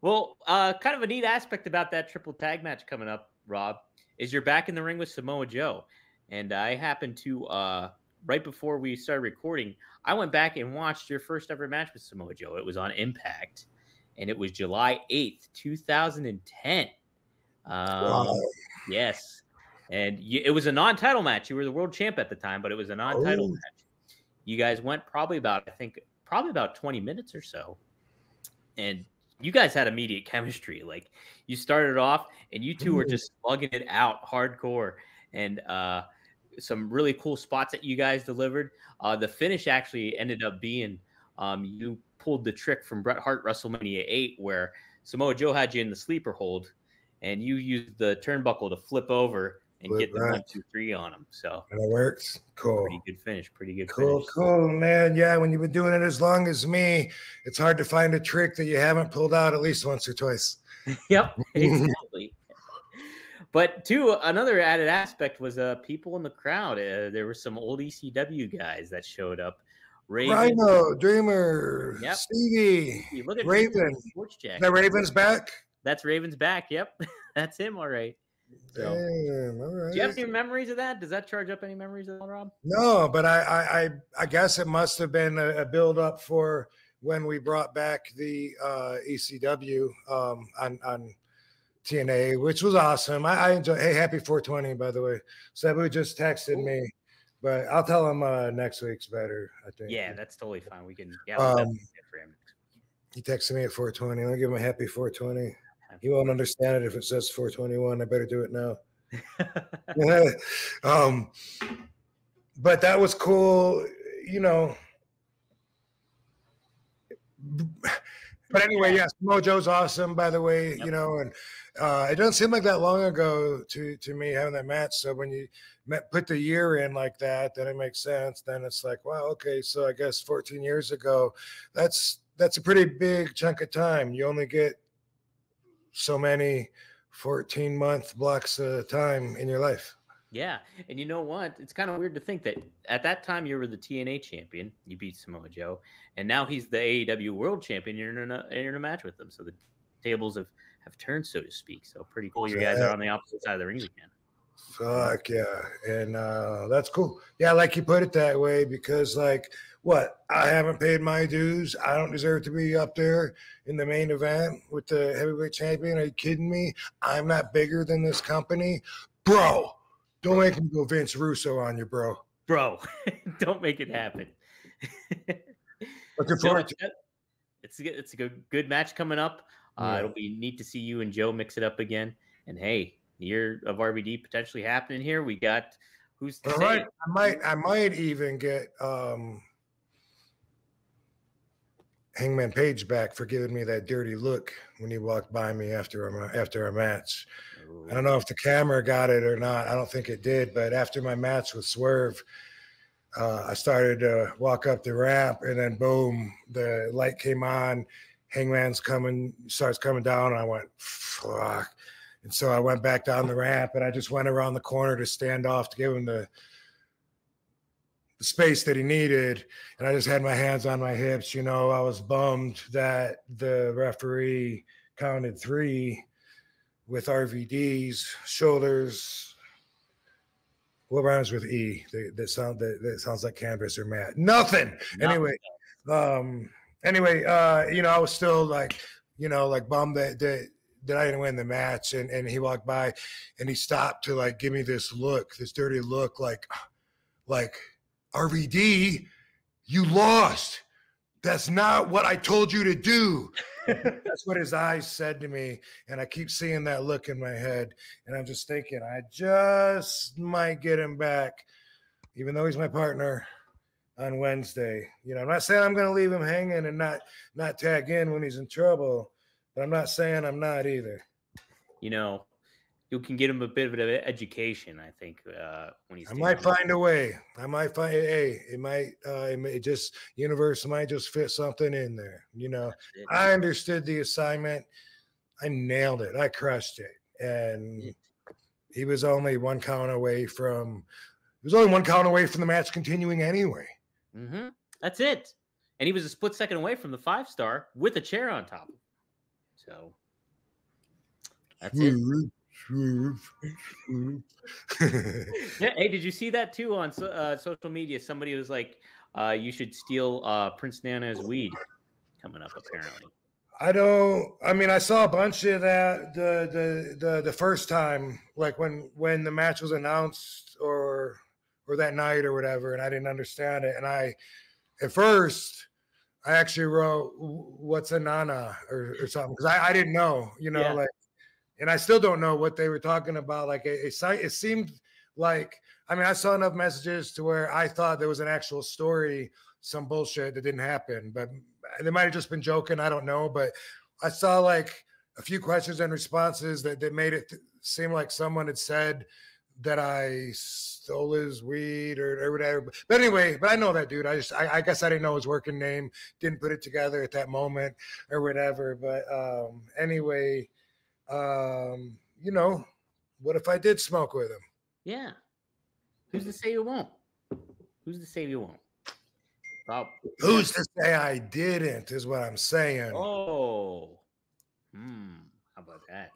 Well, kind of a neat aspect about that triple tag match coming up, Rob, is you're back in the ring with Samoa Joe. And I happened to, right before we started recording, I went back and watched your first ever match with Samoa Joe. It was on Impact, and it was July 8th, 2010. Wow. Yes. And it was a non-title match. You were the world champ at the time, but it was a non-title match. You guys went probably about 20 minutes or so. And you guys had immediate chemistry. Like, you started off and you two were just slugging it out hardcore, and some really cool spots that you guys delivered. The finish actually ended up being you pulled the trick from Bret Hart WrestleMania 8 where Samoa Joe had you in the sleeper hold and you used the turnbuckle to flip over and get the 1, 2, 3 on him. So and it works. Cool. Pretty good finish. Cool, man. Yeah, when you've been doing it as long as me, it's hard to find a trick that you haven't pulled out at least once or twice. Yep, exactly. But too, another added aspect was people in the crowd. There were some old ECW guys that showed up. Rhino, Dreamer, yep. Stevie, Look at Raven. That Raven's back? That's Raven's back. Yep, that's him. All right. So, damn, all right. Do you have any memories of that? Does that charge up any memories at all, Rob? No, but I guess it must have been a build up for when we brought back the ECW on TNA, which was awesome. I enjoy. Hey, happy 420, by the way. Sabu just texted me, but I'll tell him next week's better, I think. Yeah, that's totally fine. We can. Yeah, for him. He texted me at 420. I'll give him a happy 420. He won't understand it if it says 421. I better do it now. But that was cool, you know. But anyway, yes, Mojo's awesome, by the way, you know, and it doesn't seem like that long ago to me having that match. So when you put the year in like that, then it makes sense. Then it's like, wow, okay, so I guess 14 years ago, that's a pretty big chunk of time. You only get so many 14-month blocks of time in your life. Yeah, and you know what? It's kind of weird to think that at that time you were the TNA champion. You beat Samoa Joe, and now he's the AEW World Champion. You're in a match with him, so the tables have turned, so to speak. So pretty cool. You guys are on the opposite side of the ring again. Fuck yeah, and that's cool. Yeah, like you put it that way, because like, what? I haven't paid my dues. I don't deserve to be up there in the main event with the heavyweight champion. Are you kidding me? I'm not bigger than this company, bro. Don't make me go Vince Russo on you, bro. Bro, don't make it happen. Looking forward to it. It's a good match coming up. It'll be neat to see you and Joe mix it up again. And hey, the year of RBD potentially happening here. We got who's to say? I might even get Hangman Page back for giving me that dirty look when he walked by me after a match. Ooh. I don't know if the camera got it or not. I don't think it did. But after my match with Swerve, I started to walk up the ramp, and then boom, the light came on. Hangman's starts coming down, and I went, fuck. And so I went back down the ramp, and I just went around the corner to stand off to give him the space that he needed, and I just had my hands on my hips. You know, I was bummed that the referee counted 3 with RVD's shoulders. What rhymes with E? That sounds like canvas or mat. Nothing. Anyway, you know, I was still like, you know, like bummed that I didn't win the match, and he walked by, and he stopped to like give me this look, this dirty look, like. RVD, you lost. That's not what I told you to do. That's what his eyes said to me. And I keep seeing that look in my head. And I'm just thinking, I just might get him back, even though he's my partner on Wednesday. You know, I'm not saying I'm going to leave him hanging and not tag in when he's in trouble, but I'm not saying I'm not either. You know, you can get him a bit of an education, I think, when he's. I might find a way. I might find. Hey, universe might just fit something in there. You know, I understood the assignment. I nailed it. I crushed it, and he was only one count away from. He was only one count away from the match continuing anyway. That's it. And he was a split second away from the 5-star with a chair on top. So that's it. Yeah. Hey, did you see that too on social media? Somebody was like, "You should steal Prince Nana's weed." Coming up, apparently. I mean, I saw a bunch of that the first time, like when the match was announced or that night or whatever, and I didn't understand it. And at first I actually wrote "What's a Nana" or something because I didn't know, like, and I still don't know what they were talking about. Like it seemed like, I mean, I saw enough messages to where I thought there was an actual story, some bullshit that didn't happen, but they might have just been joking. I don't know, but I saw like a few questions and responses that made it seem like someone had said that I stole his weed or whatever. But anyway, I know that dude. I guess I didn't know his working name, didn't put it together at that moment or whatever. But anyway, what if I did smoke with him? Yeah. Who's to say you won't? Who's to say you won't? Who's to say I didn't is what I'm saying. Oh. How about that?